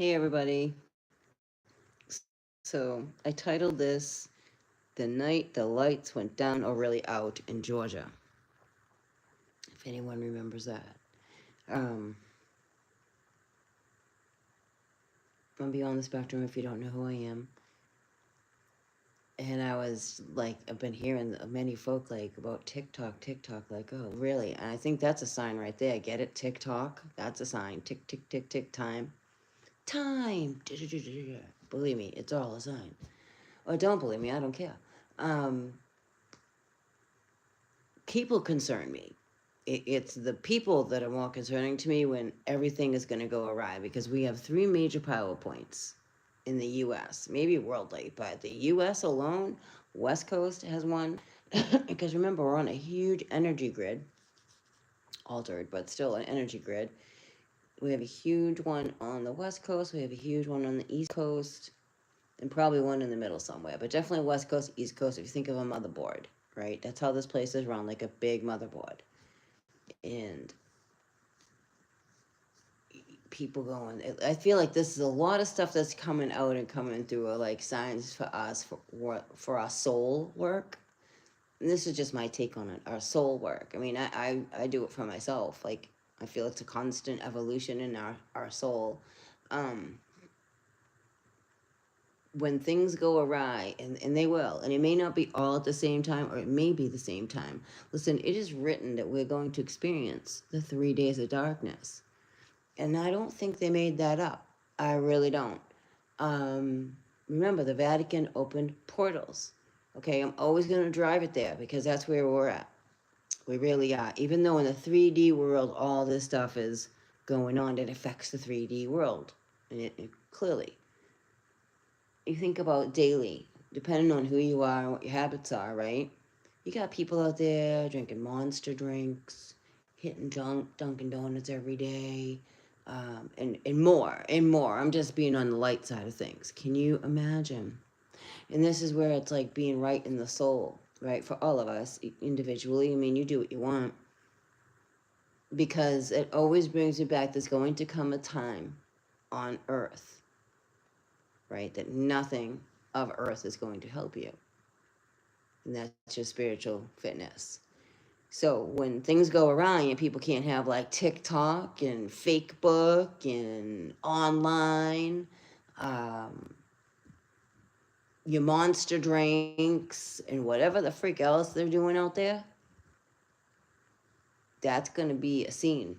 Hey everybody. So I titled this The Night the Lights Went Down or Really Out in Georgia. If anyone remembers that. Um, I'm beyond the spectrum if you don't know who I am. And I was like, I've been hearing many folk like about TikTok, like, oh, really? And I think that's a sign right there. Get it? TikTok? That's a sign. Tick, tick, tick, tick, time. Time. Believe me, it's all a sign. Or don't believe me, I don't care. Um, People concern me. It's the people that are more concerning to me when everything is going to go awry because we have three major power points in the U.S., maybe worldly, but the U.S. alone, West Coast has one. Because remember, we're on a huge energy grid, altered, but still an energy grid. We have a huge one on the West Coast, we have a huge one on the East Coast, and probably one in the middle somewhere, but definitely West Coast, East Coast, if you think of a motherboard, right? That's how this place is run, like a big motherboard. And people going. I feel like this is a lot of stuff that's coming out and coming through are like signs for us for our soul work. And this is just my take on it. Our soul work. I mean, I do it for myself. Like I feel it's a constant evolution in our soul. Um, when things go awry, and they will, and it may not be all at the same time, or it may be the same time. Listen, it is written that we're going to experience the 3 days of darkness. And I don't think they made that up. I really don't. Remember, the Vatican opened portals. Okay, I'm always going to drive it there because that's where we're at. We really are. Even though in the 3D world, all this stuff is going on, it affects the 3D world. And it clearly, you think about daily, depending on who you are and what your habits are, right? You got people out there drinking monster drinks, hitting Dunkin' Donuts every day, and more and more. I'm just being on the light side of things. Can you imagine? And this is where it's like being right in the soul, right? For all of us individually. I mean, you do what you want because it always brings you back. There's going to come a time on earth, right? That nothing of earth is going to help you. And that's your spiritual fitness. So when things go awry and people can't have like TikTok and Facebook and online, um, your monster drinks and whatever the freak else they're doing out there, that's going to be a scene.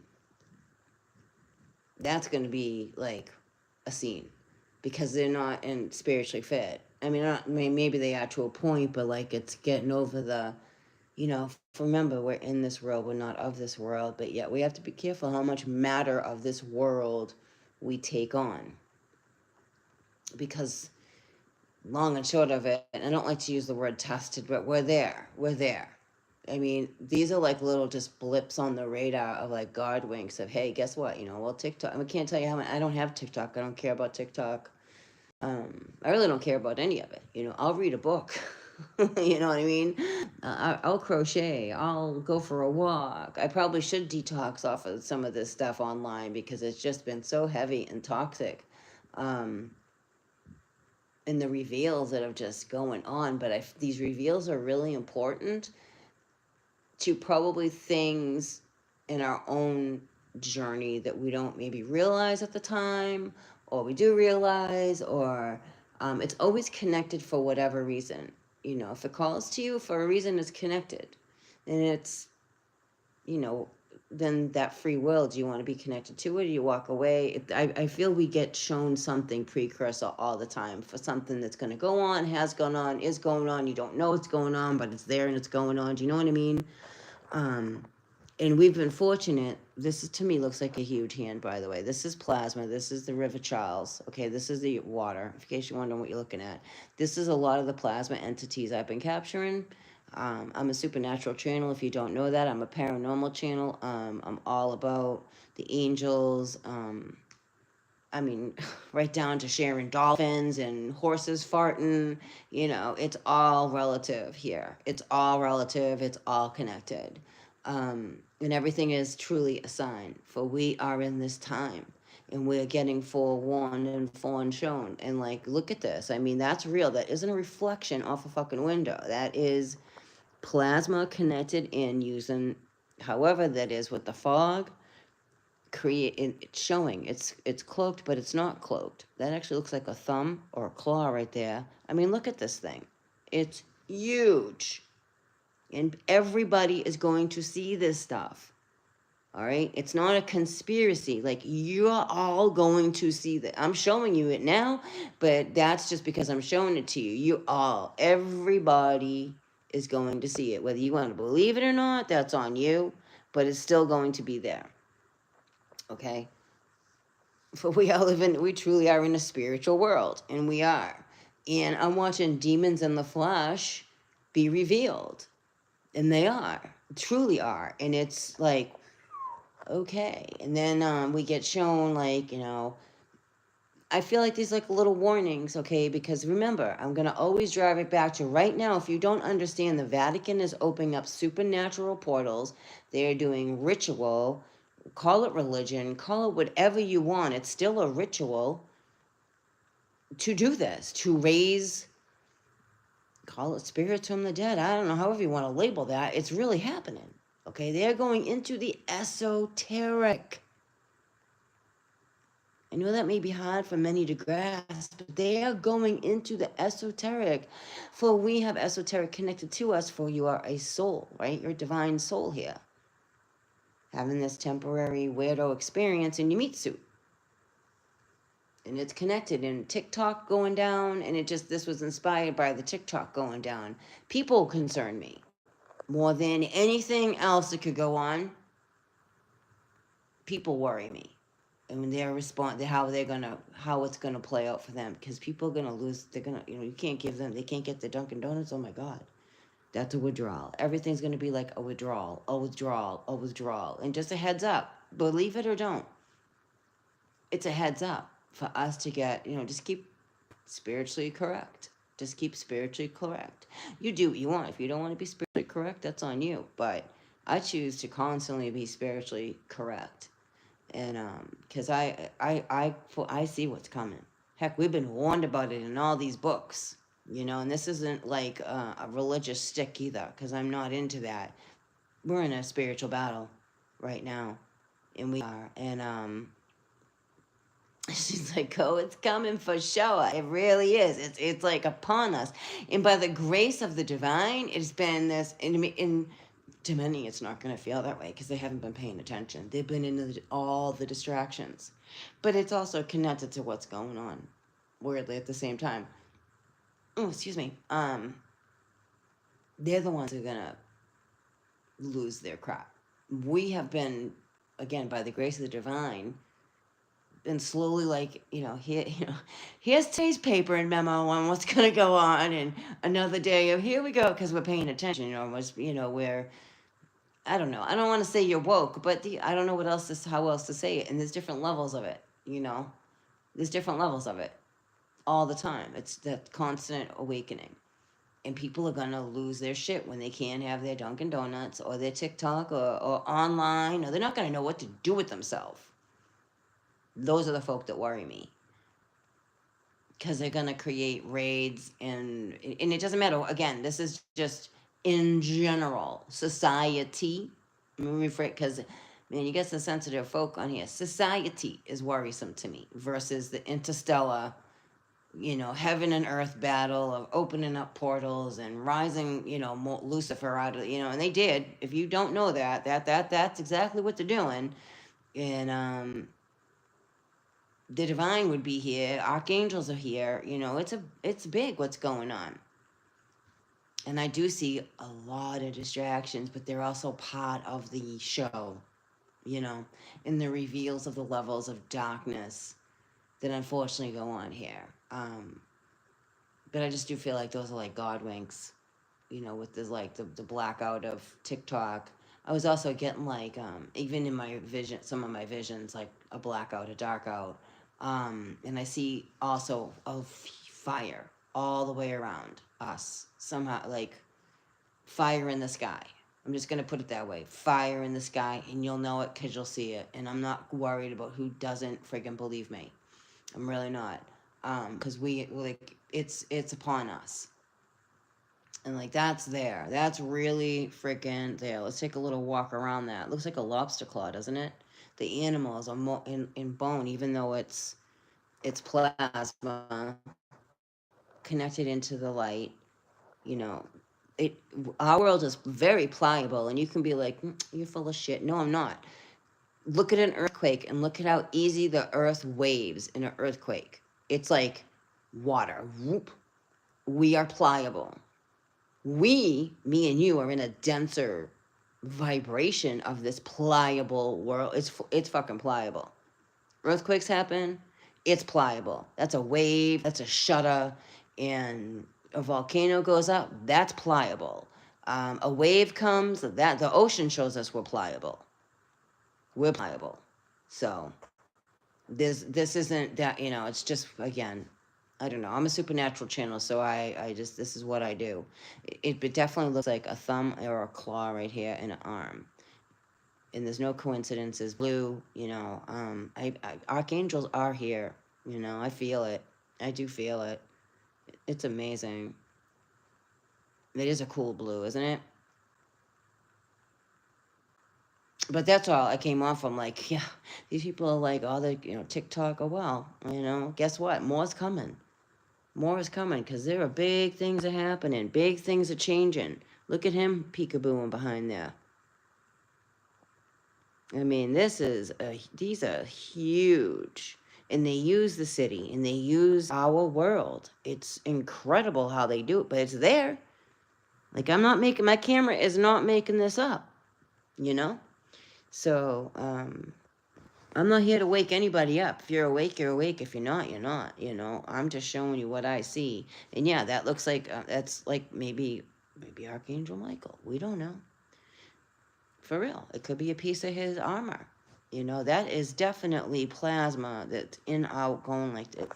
That's going to be like a scene because they're not in spiritually fit. I mean, maybe they are to a point, but like it's getting over the, remember, we're in this world, we're not of this world, but yet we have to be careful how much matter of this world we take on. Because long and short of it, and I don't like to use the word tested, but we're there. We're there. I mean, these are like little just blips on the radar of like God winks of, hey, guess what? Well, TikTok, I can't tell you how many, I don't have TikTok. I don't care about TikTok. I really don't care about any of it. I'll read a book. You know what I mean? I'll crochet. I'll go for a walk. I probably should detox off of some of this stuff online because it's just been so heavy and toxic. Um, and the reveals that are just going on. But these reveals are really important to probably things in our own journey that we don't maybe realize at the time, or we do realize, or it's always connected for whatever reason. If it calls to you for a reason, it's connected. And it's, you know, then that free will, do you want to be connected to it or you walk away? I feel we get shown something precursor all the time for something that's going to go on, has gone on, is going on. You don't know what's going on, but it's there and it's going on. Do you know what I mean? Um, and we've been fortunate. This is, to me, looks like a huge hand, by the way. This is plasma. This is the River Charles. Okay, this is the water, in case you're wondering what you're looking at. This is a lot of the plasma entities I've been capturing. I'm a supernatural channel. If you don't know that, I'm a paranormal channel. I'm all about the angels. I mean, right down to sharing dolphins and horses farting. It's all relative here. It's all relative. It's all connected. And everything is truly a sign, for we are in this time. and we're getting forewarned and shown. And like, look at this. I mean, that's real. That isn't a reflection off a fucking window. That is plasma connected in using, however that is, with the fog. It's showing. It's cloaked, but it's not cloaked. That actually looks like a thumb or a claw right there. I mean, look at this thing. It's huge, and everybody is going to see this stuff. All right, it's not a conspiracy. Like, you're all going to see that. I'm showing you it now, but that's just because I'm showing it to you. Everybody is going to see it. Whether you want to believe it or not, that's on you, but it's still going to be there. Okay? For we truly are in a spiritual world, and we are. And I'm watching demons in the flesh be revealed, and they are, truly are. And it's like, okay. And then we get shown, like, I feel like these like little warnings, okay? Because remember, I'm going to always drive it back to right now. If you don't understand, the Vatican is opening up supernatural portals. They're doing ritual, call it religion, call it whatever you want. It's still a ritual to do this, to raise, call it spirits from the dead. I don't know, however you want to label that. It's really happening. Okay, they're going into the esoteric. I know that may be hard for many to grasp, but they are going into the esoteric. For we have esoteric connected to us, for you are a soul, right? You're a divine soul here. Having this temporary weirdo experience in your meat suit. And it's connected, and TikTok going down, and this was inspired by the TikTok going down. People concern me more than anything else that could go on. People worry me, and their response, how it's gonna play out for them, because people are gonna lose. They're gonna, you can't give them. They can't get the Dunkin' Donuts. Oh my God, that's a withdrawal. Everything's gonna be like a withdrawal, a withdrawal, a withdrawal, and just a heads up. Believe it or don't, it's a heads up for us to get. Just keep spiritually correct. Just keep spiritually correct. You do what you want. If you don't want to be spiritually correct, that's on you. But I choose to constantly be spiritually correct, and because I see what's coming. Heck, we've been warned about it in all these books, and this isn't like a religious stick either, because I'm not into that. We're in a spiritual battle right now, and we are, and she's like, oh, it's coming for sure. It really is. It's like upon us. And by the grace of the divine, it's been this, in to many, it's not going to feel that way because they haven't been paying attention. They've been in all the distractions. But it's also connected to what's going on, weirdly, at the same time. Oh, excuse me. They're the ones who are going to lose their crap. We have been, again, by the grace of the divine, and slowly, like, here's today's paper and memo on what's going to go on, and another day of here we go, because we're paying attention. Where I don't know, I don't want to say you're woke, but I don't know how else to say it. And there's different levels of it. There's different levels of it all the time. It's that constant awakening, and people are gonna lose their shit when they can't have their Dunkin' Donuts or their TikTok or online, or they're not gonna know what to do with themselves. Those are the folk that worry me, because they're going to create raids, and it doesn't matter. Again, this is just in general society. Because, man, you get some sensitive folk on here. Society is worrisome to me versus the interstellar, heaven and earth battle of opening up portals and rising, Lucifer out of, and they did. If you don't know that's exactly what they're doing. And the divine would be here, archangels are here, it's big what's going on. And I do see a lot of distractions, but they're also part of the show, in the reveals of the levels of darkness that unfortunately go on here. But I just do feel like those are like God winks, with this, like, the blackout of TikTok. I was also getting, like, even in my vision, some of my visions, like a blackout, a dark out. And I see also a fire all the way around us. Somehow, like, fire in the sky. I'm just gonna put it that way. Fire in the sky, and you'll know it because you'll see it. And I'm not worried about who doesn't friggin' believe me. I'm really not. Because we like it's upon us. And like that's there. That's really freaking there. Let's take a little walk around that. It looks like a lobster claw, doesn't it? The animal is in bone, even though it's plasma connected into the light. You know, it our world is very pliable, and you can be like, "You're full of shit." No, I'm not. Look at an earthquake and look at how easy the earth waves in an earthquake. It's like water. Whoop. We are pliable. Me and you are in a denser vibration of this pliable world. It's fucking pliable. Earthquakes happen, it's pliable. That's a wave, that's a shudder, and a volcano goes up, that's pliable. A wave comes, that the ocean shows us we're pliable. We're pliable. So this isn't that, it's just again, I don't know. I'm a supernatural channel, so I just this is what I do. It definitely looks like a thumb or a claw right here and an arm. And there's no coincidences. Blue, archangels are here. I feel it. I do feel it. It's amazing. It is a cool blue, isn't it? But that's all I came off. I'm like, yeah, these people are like, all the, TikTok. Oh, well, guess what? More's coming. More is coming because there are big things are happening. Big things are changing. Look at him peekabooing behind there. I mean, these are huge. And they use the city and they use our world. It's incredible how they do it, but it's there. Like, my camera is not making this up, you know? So, I'm not here to wake anybody up. If you're awake, you're awake. If you're not, you're not, I'm just showing you what I see. And yeah, that looks like, that's like maybe Archangel Michael. We don't know. For real. It could be a piece of his armor. That is definitely plasma that's in out going like that.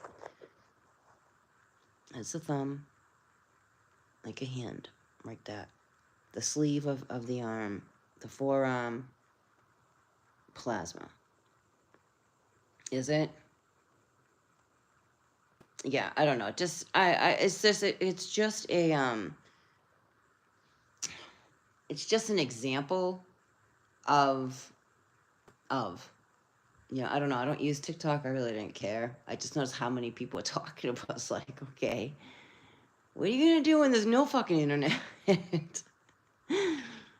It's a thumb, like a hand, like that. The sleeve of the arm, the forearm, plasma. Is it? Yeah, I don't know. Just it's just an example of of I don't know. I don't use TikTok. I really didn't care. I just noticed how many people are talking about. It's like, okay, what are you gonna do when there's no fucking internet?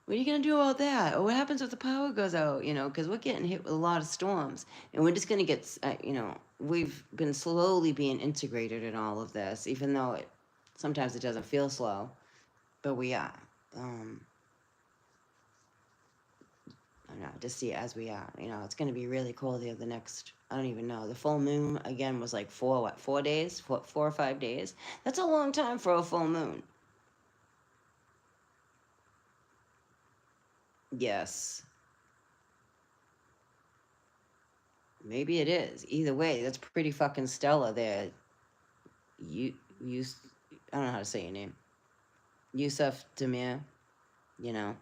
What are you gonna do about that? Or what happens if the power goes out? Because we're getting hit with a lot of storms, and we're just gonna get, we've been slowly being integrated in all of this, even though sometimes it doesn't feel slow, but we are. I don't know, just see it as we are. It's gonna be really cool the next. I don't even know. The full moon again was like 4 days, 4 or 5 days. That's a long time for a full moon. Yes. Maybe it is. Either way, that's pretty fucking stellar there. You, I don't know how to say your name. Yusuf Demir, you know.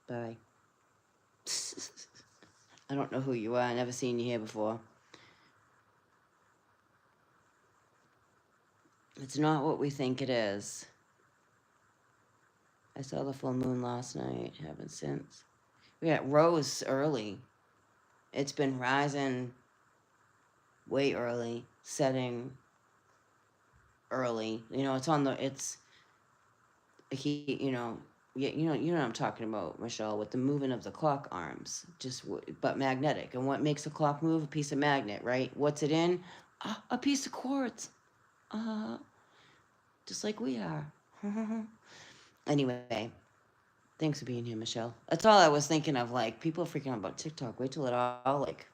Bye. I don't know who you are. I never seen you here before. It's not what we think it is. I saw the full moon last night. Haven't since. Yeah, it rose early. It's been rising way early, setting early. It's on the. He. Yeah, you know what I'm talking about, Michelle, with the movement of the clock arms, but magnetic. And what makes a clock move? A piece of magnet, right? What's it in? A piece of quartz. Uh, just like we are. Anyway, thanks for being here, Michelle. That's all I was thinking of. Like, people are freaking out about TikTok. Wait till it all like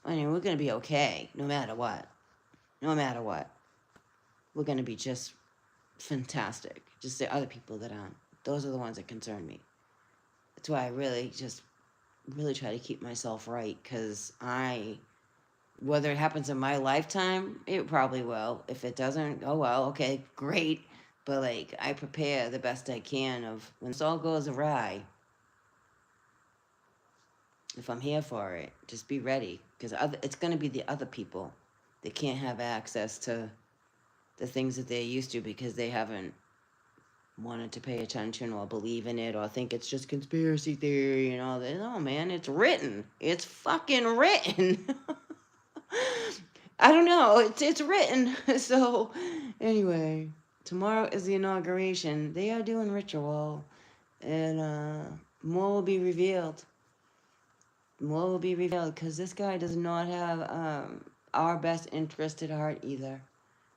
I mean, we're going to be okay no matter what. No matter what. We're going to be just fantastic. Just the other people that aren't. Those are the ones that concern me. That's why I really try to keep myself right, because whether it happens in my lifetime, it probably will. If it doesn't, oh well, okay, great. But like, I prepare the best I can of when this all goes awry. If I'm here for it, just be ready, because it's going to be the other people that can't have access to the things that they're used to because they haven't wanted to pay attention or believe in it or think it's just conspiracy theory and all that. No, man, it's written. It's fucking written. I don't know. It's written. So, anyway, tomorrow is the inauguration. They are doing ritual, and more will be revealed. More will be revealed, because this guy does not have our best interest at heart either.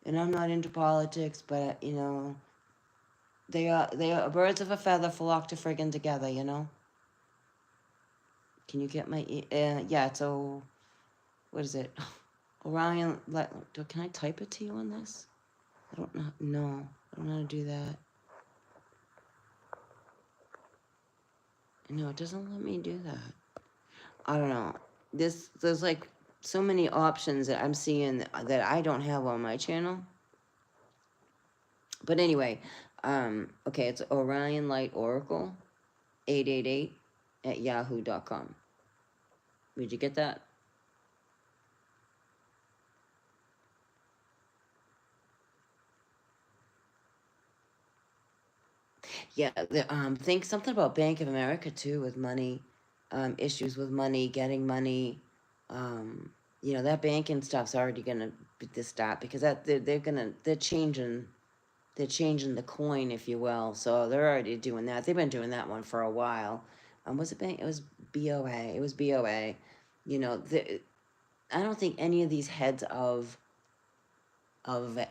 And I'm not into politics, but they are birds of a feather flock to friggin' together. Can you get my yeah? So what is it? Orion. Can I type it to you on this? I don't know. No, I don't know how to do that. No, it doesn't let me do that. I don't know. There's like so many options that I'm seeing that I don't have on my channel. But anyway, okay, it's Orion Light Oracle 888 at yahoo.com. Did you get that? Yeah, think something about Bank of America too, with money, issues with money, getting money. That banking stuff's already gonna be the stop, because they're changing the coin, if you will. So they're already doing that. They've been doing that one for a while. Was it bank? It was BOA. It was BOA. I don't think any of these heads of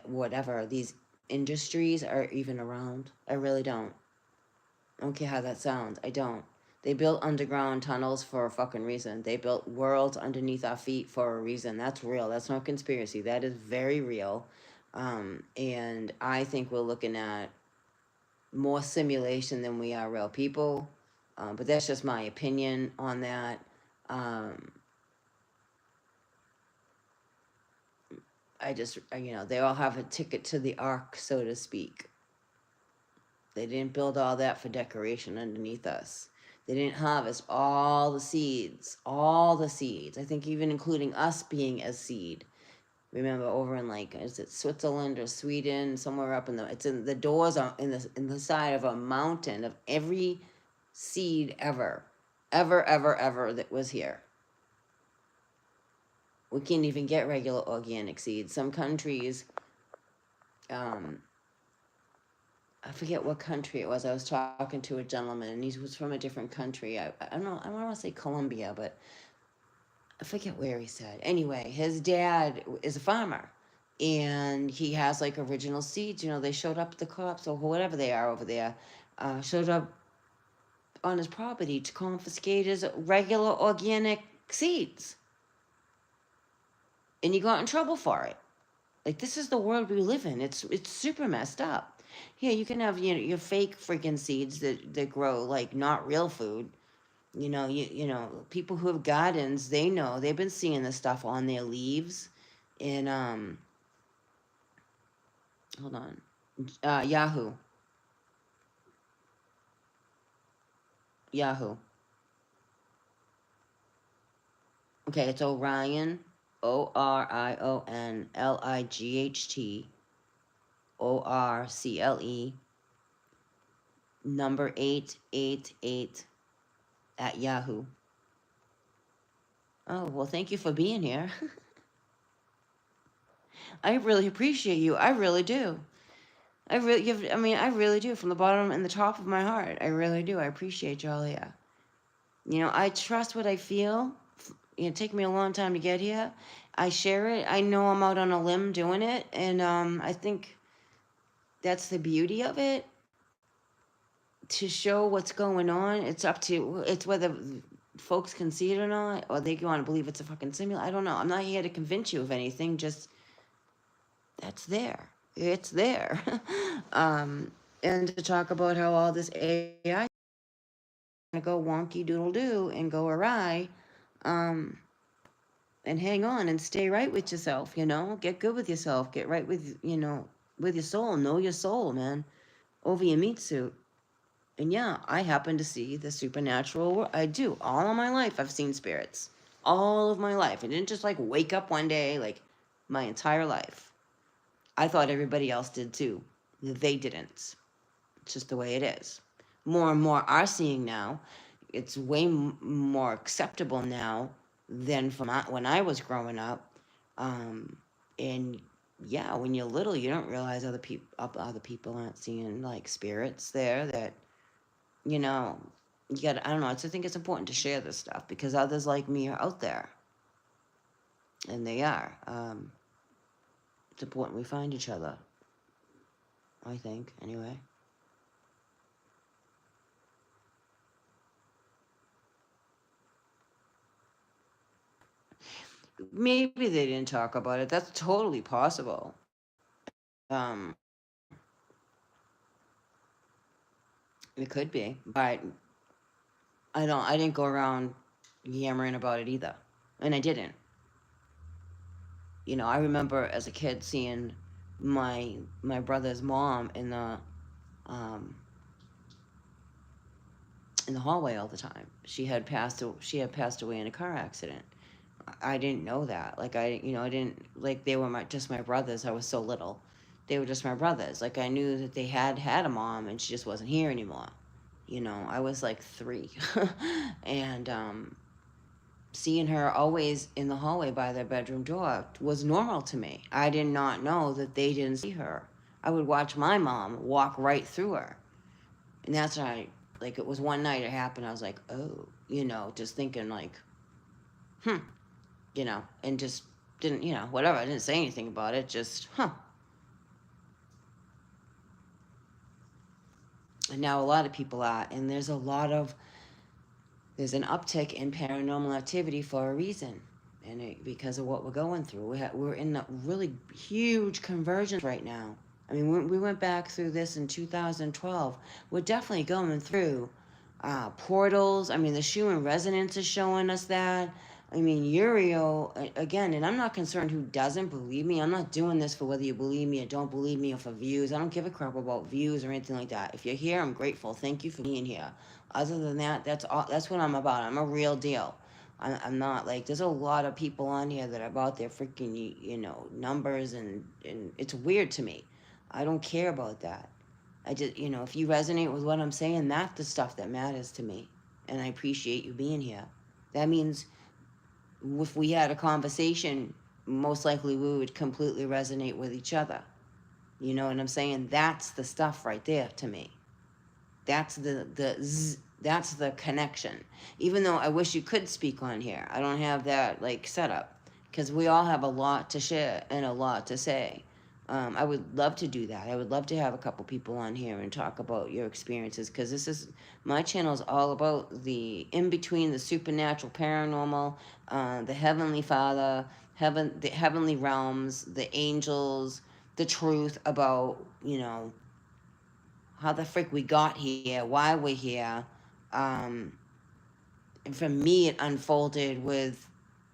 whatever these industries are even around. I really don't. I don't care how that sounds. I don't. They built underground tunnels for a fucking reason. They built worlds underneath our feet for a reason. That's real. That's not conspiracy. That is very real. And I think we're looking at more simulation than we are real people. But that's just my opinion on that. They all have a ticket to the ark, so to speak. They didn't build all that for decoration underneath us. They didn't harvest all the seeds. I think even including us being a seed. Remember, over in is it Switzerland or Sweden, somewhere up it's in the doors are in the side of a mountain of every seed ever that was here. We can't even get regular organic seeds. Some countries, I forget what country it was. I was talking to a gentleman, and he was from a different country. I don't know. I want to say Colombia, but I forget where he said. Anyway, his dad is a farmer, and he has original seeds. They showed up at the cops or whatever they are over there, showed up on his property to confiscate his regular organic seeds, and he got in trouble for it. This is the world we live in. It's super messed up. Yeah, you can have your fake freaking seeds that grow not real food. People who have gardens, they know, they've been seeing this stuff on their leaves. And hold on, Yahoo. Okay, it's Orion, OrionLight, ORCLE, number 888 at Yahoo. Oh, well, thank you for being here. I really appreciate you. I really do. I really do, from the bottom and the top of my heart. I really do. I appreciate y'all here. I trust what I feel. It took me a long time to get here. I share it. I know I'm out on a limb doing it, and I think that's the beauty of it. To show what's going on, it's whether folks can see it or not, or they want to believe it's a fucking simulation. I don't know. I'm not here to convince you of anything. Just that's there. It's there. And to talk about how all this AI to go wonky doodle doo and go awry, um, and hang on and stay right with yourself. Get good with yourself. Get right with with your soul. Know your soul, man. Over your meat suit. And yeah, I happen to see the supernatural world. I do. All of my life, I've seen spirits. All of my life. I didn't just like wake up one day, like my entire life. I thought everybody else did too. They didn't. It's just the way it is. More and more are seeing now. It's way more acceptable now than from when I was growing up. And yeah, when you're little, you don't realize other people aren't seeing like spirits there that you know, you got I don't know, I just think it's important to share this stuff because others like me are out there. And they are. It's important we find each other. I think, anyway. Maybe they didn't talk about it. That's totally possible. Um, it could be, but I didn't go around yammering about it either. And I didn't. I remember as a kid seeing my brother's mom um in the hallway all the time. She had passed away in a car accident. I didn't know that. Like I didn't like they were just my brothers. I was so little. They were just my brothers. Like I knew that they had a mom and she just wasn't here anymore. I was like 3. And seeing her always in the hallway by their bedroom door was normal to me. I did not know that they didn't see her. I would watch my mom walk right through her. And that's when like, it was one night it happened. I was like, oh, just thinking, like, hmm, and just didn't, whatever. I didn't say anything about it. Just, huh. And now a lot of people are. And there's an uptick in paranormal activity for a reason. And because of what we're going through. We're in a really huge convergence right now. I mean, we went back through this in 2012. We're definitely going through portals. I mean, the Schumann resonance is showing us that. I mean, Uriel, again, and I'm not concerned who doesn't believe me. I'm not doing this for whether you believe me or don't believe me or for views. I don't give a crap about views or anything like that. If you're here, I'm grateful. Thank you for being here. Other than that, that's what I'm about. I'm a real deal. I'm not like, there's a lot of people on here that are about their freaking, numbers, and it's weird to me. I don't care about that. I just, if you resonate with what I'm saying, that's the stuff that matters to me. And I appreciate you being here. That means if we had a conversation, most likely we would completely resonate with each other. You know what I'm saying? That's the stuff right there to me. That's that's the connection. Even though I wish you could speak on here, I don't have that like set up because we all have a lot to share and a lot to say. I would love to do that. I would love to have a couple people on here and talk about your experiences because my channel is all about the in between, the supernatural, paranormal, the heavenly Father, the heavenly realms, the angels, the truth about how the frick we got here, why we're here. And for me, it unfolded with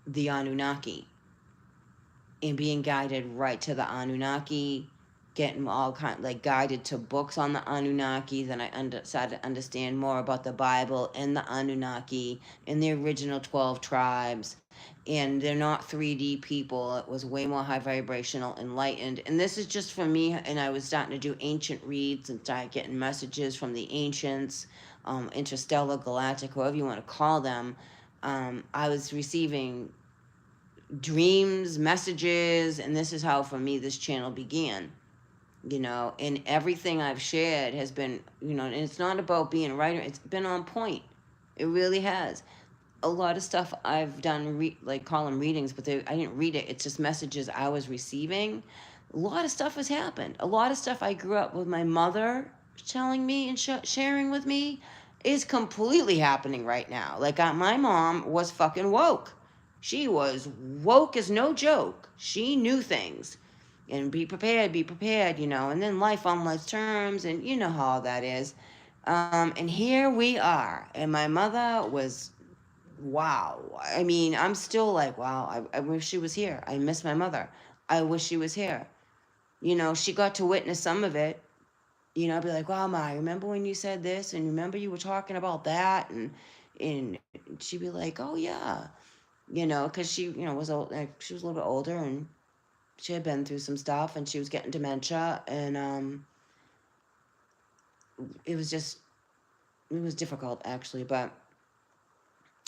the Anunnaki and being guided right to the Anunnaki, getting all kind like guided to books on the Anunnaki. Then I started to understand more about the Bible and the Anunnaki and the original 12 tribes. And they're not 3D people. It was way more high vibrational, enlightened. And this is just for me. And I was starting to do ancient reads and started getting messages from the ancients, interstellar, galactic, whoever you want to call them. I was receiving dreams, messages, and this is how for me this channel began. And everything I've shared has been, and it's not about being right. It's been on point. It really has. A lot of stuff I've done, like call them readings, but I didn't read it. It's just messages I was receiving. A lot of stuff has happened. A lot of stuff I grew up with my mother telling me and sharing with me. is completely happening right now. Like, my mom was fucking woke. She was woke as no joke. She knew things. And be prepared, and then life on life's terms, and you know how all that is. And here we are. And my mother was, wow. I mean, I'm still like, wow, I wish she was here. I miss my mother. I wish she was here. She got to witness some of it. I'd be like, wow, Ma, I remember when you said this, and remember you were talking about that, and she'd be like, oh yeah, because she, was old, like, she was a little bit older, and she had been through some stuff, and she was getting dementia, and it was just, it was difficult actually, but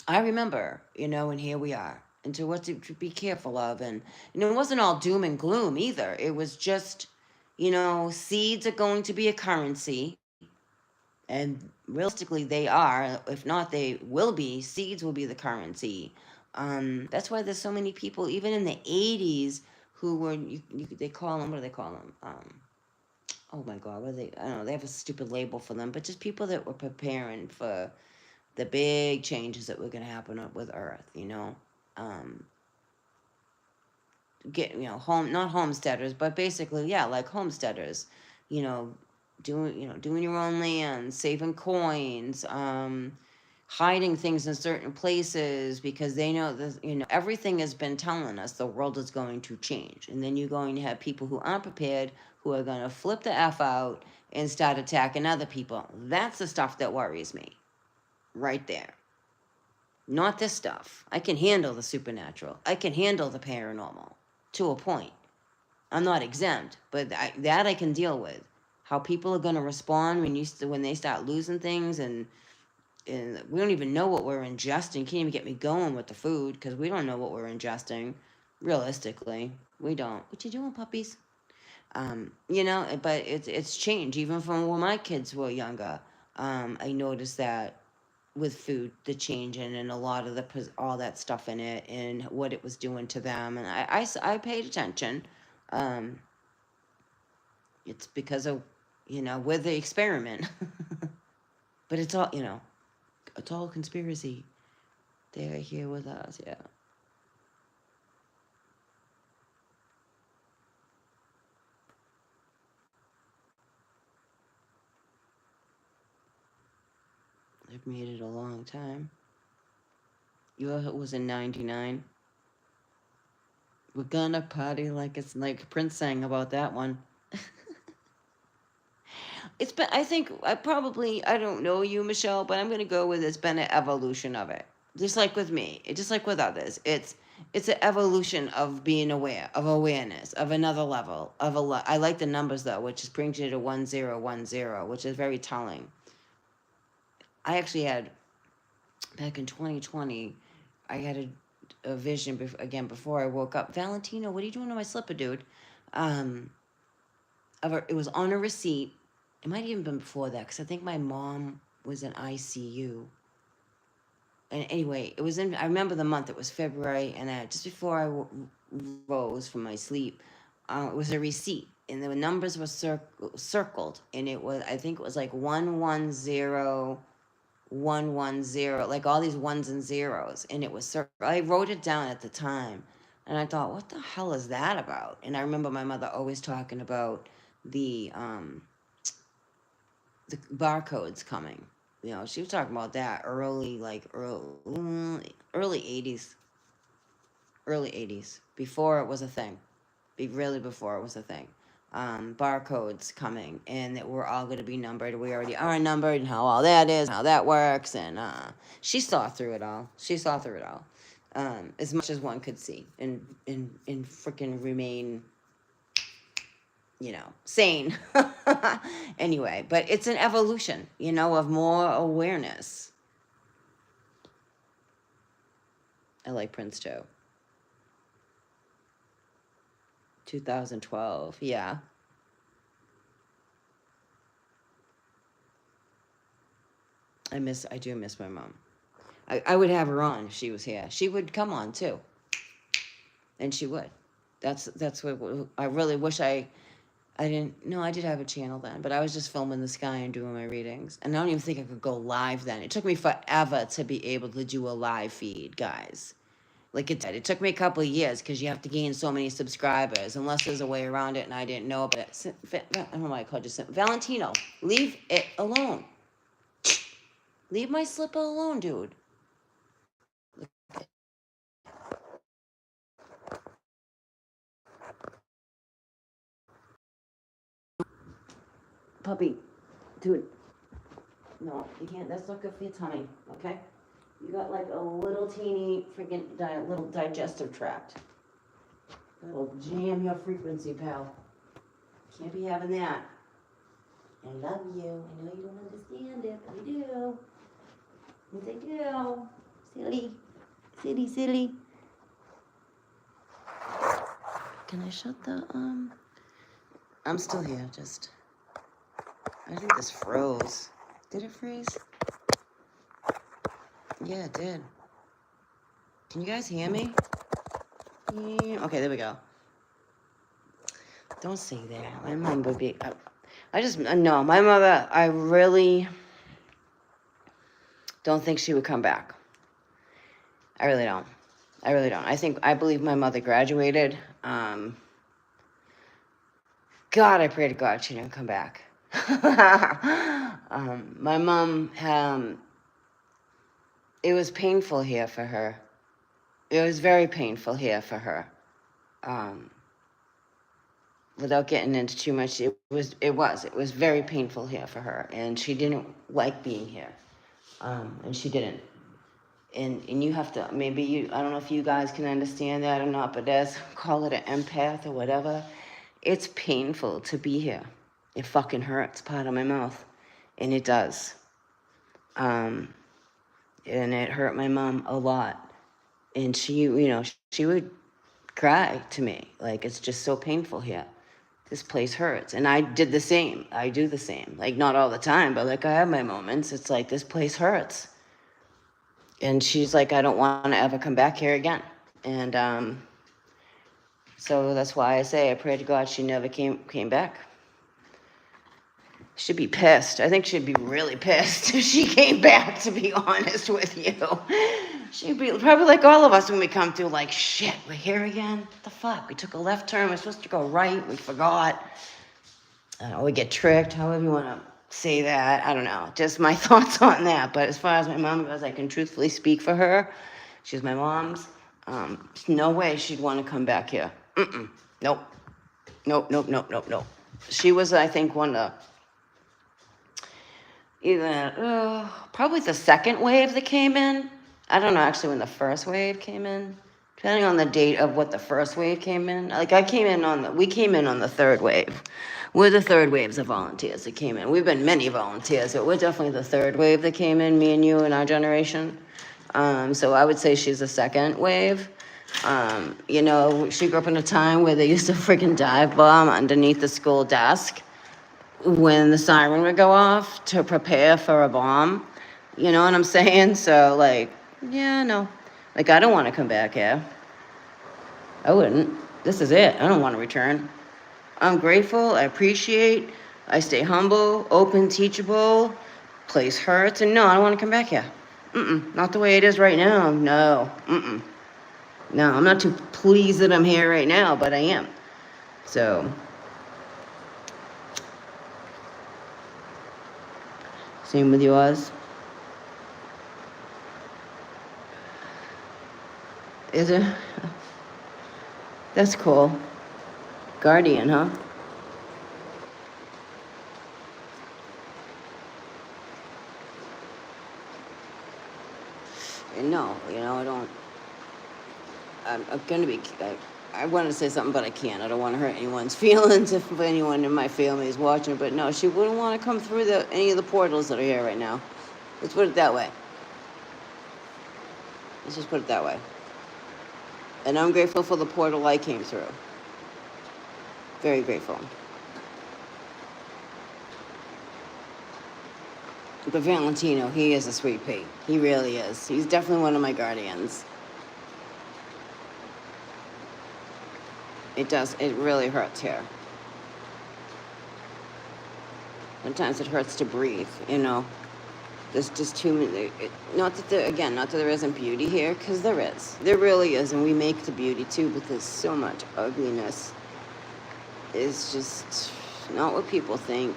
I remember, and here we are. And to what to be careful of. And, it wasn't all doom and gloom either. It was just, seeds are going to be a currency. And realistically, they are. If not, they will be. Seeds will be the currency. That's why there's so many people, even in the 80s, who were, they call them, what do they call them? Oh my God, what are they? I don't know. They have a stupid label for them, but just people that were preparing for the big changes that were going to happen with Earth, um, home, not homesteaders, but basically, yeah, like homesteaders, you know, doing your own land, saving coins, hiding things in certain places because they know that, everything has been telling us the world is going to change. And then you're going to have people who aren't prepared who are going to flip the F out and start attacking other people. That's the stuff that worries me right there. Not this stuff. I can handle the supernatural. I can handle the paranormal to a point. I'm not exempt, but that I can deal with. How people are going to respond when they start losing things, and we don't even know what we're ingesting. You can't even get me going with the food because we don't know what we're ingesting. Realistically, we don't. What you doing, puppies? But it's changed even from when my kids were younger. I noticed that with food, the changing and a lot of all that stuff in it and what it was doing to them, and I paid attention. Um, it's because of with the experiment, but it's all conspiracy. They're here with us, yeah. They've made it a long time. Yours was in '99. We're gonna party like it's like Prince sang about that one. It's been, I think, I don't know you, Michelle, but I'm going to go with it's been an evolution of it. Just like with me, just like with others. It's an evolution of being aware, of awareness, of another level, I like the numbers though, which brings you to 1010, which is very telling. I actually had, back in 2020, I had a vision, again, before I woke up. Valentino, what are you doing to my slipper, dude? Um, it was on a receipt. It might have even been before that because I think my mom was in ICU. And anyway, it was in. I remember the month. It was February, and just before I rose from my sleep, it was a receipt, and the numbers were circled, and it was. I think it was like 110, like all these ones and zeros, and it was circled. I wrote it down at the time, and I thought, what the hell is that about? And I remember my mother always talking about the barcodes coming. She was talking about that early 80s, early 80s, before it was a thing. Really before it was a thing. Barcodes coming, and that we're all going to be numbered. We already are numbered, and how all that is, how that works, and she saw through it all. She saw through it all, as much as one could see, and freaking remain sane. Anyway, but it's an evolution, of more awareness. I like Prince too. 2012, yeah. I do miss my mom. I would have her on if she was here. She would come on too. And she would. That's what I really wish I didn't. No, I did have a channel then, but I was just filming the sky and doing my readings. And I don't even think I could go live then. It took me forever to be able to do a live feed, guys. Like it did. It took me a couple of years because you have to gain so many subscribers, unless there's a way around it, and I didn't know. But I don't know why I called you Valentino. Leave it alone. Leave my slipper alone, dude. Puppy, dude. No, you can't. That's not good for your tummy. Okay. You got like a little teeny freaking little digestive tract. That'll jam your frequency, pal. Can't be having that. I love you. I know you don't understand it, but I do. Yes, I do. Silly. Silly, silly. Can I shut the, I'm still here, just. I think this froze. Did it freeze? Yeah, it did. Can you guys hear me? Yeah. Okay, there we go. Don't say that. My mom would be. I just no. My mother. I really don't think she would come back. I really don't. I really don't. I believe my mother graduated. God, I pray to God she didn't come back. My mom. It was painful here for her. It was very painful here for her. Without getting into too much, it was very painful here for her, and she didn't like being here, and she didn't. And you have to, maybe I don't know if you guys can understand that or not, but call it an empath or whatever. It's painful to be here. It fucking hurts part of my mouth, and it does. And it hurt my mom a lot, and she would cry to me like it's just so painful here. This place hurts. And I did the same. I do the same. Like, not all the time, but like I have my moments. It's like, this place hurts. And she's like, I don't want to ever come back here again. And so that's why I say I pray to God she never came back. She'd be pissed. I think she'd be really pissed if she came back, to be honest with you. She'd be probably like all of us when we come through, like, shit, we're here again? What the fuck? We took a left turn. We're supposed to go right. We forgot. We get tricked, however you want to say that. I don't know. Just my thoughts on that. But as far as my mom goes, I can truthfully speak for her. She's my mom's. No way she'd want to come back here. Nope. Nope. She was, I think, one of probably the second wave that came in. I don't know actually when the first wave came in, depending on the date of what the first wave came in. Like we came in on the third wave. We're the third waves of volunteers that came in. We've been many volunteers, but we're definitely the third wave that came in, me and you and our generation. So I would say she's the second wave. She grew up in a time where they used to freaking dive bomb underneath the school desk when the siren would go off to prepare for a bomb. You know what I'm saying? So, like, yeah, no. Like, I don't want to come back here. I wouldn't. This is it. I don't want to return. I'm grateful. I appreciate. I stay humble, open, teachable. Place hurts. And no, I don't want to come back here. Not the way it is right now. No. No, I'm not too pleased that I'm here right now, but I am. So, same with yours. Is it? That's cool. Guardian, huh? No, I don't. I'm gonna be. I want to say something, but I can't. I don't want to hurt anyone's feelings if anyone in my family is watching. But no, she wouldn't want to come through any of the portals that are here right now. Let's put it that way. Let's just put it that way. And I'm grateful for the portal I came through. Very grateful. But Valentino, he is a sweet pea. He really is. He's definitely one of my guardians. It does. It really hurts here. Sometimes it hurts to breathe, you know. There's just too many. Not that not that there isn't beauty here, because there is. There really is, and we make the beauty too. But there's so much ugliness. It's just not what people think.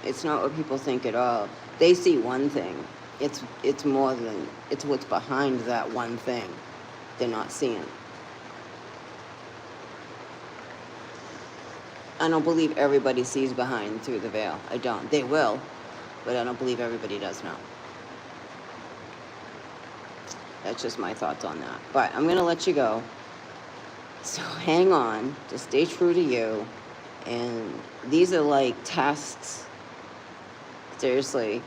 It's not what people think at all. They see one thing. It's more than it's what's behind that one thing. They're not seeing. I don't believe everybody sees behind through the veil. I don't. They will, but I don't believe everybody does now. That's just my thoughts on that. But I'm going to let you go. So hang on. Just stay true to you. And these are like tests. Seriously.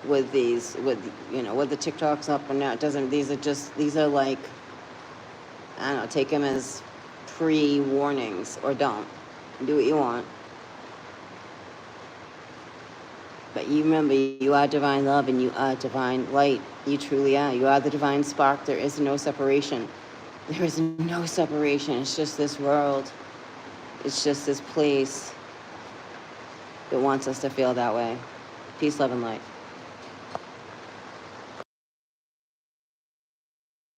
With the TikToks up and down. These are like, I don't know, take them as pre-warnings or don't. Do what you want. But you remember, you are divine love and you are divine light. You truly are. You are the divine spark. There is no separation. There is no separation. It's just this world. It's just this place that wants us to feel that way. Peace, love, and light.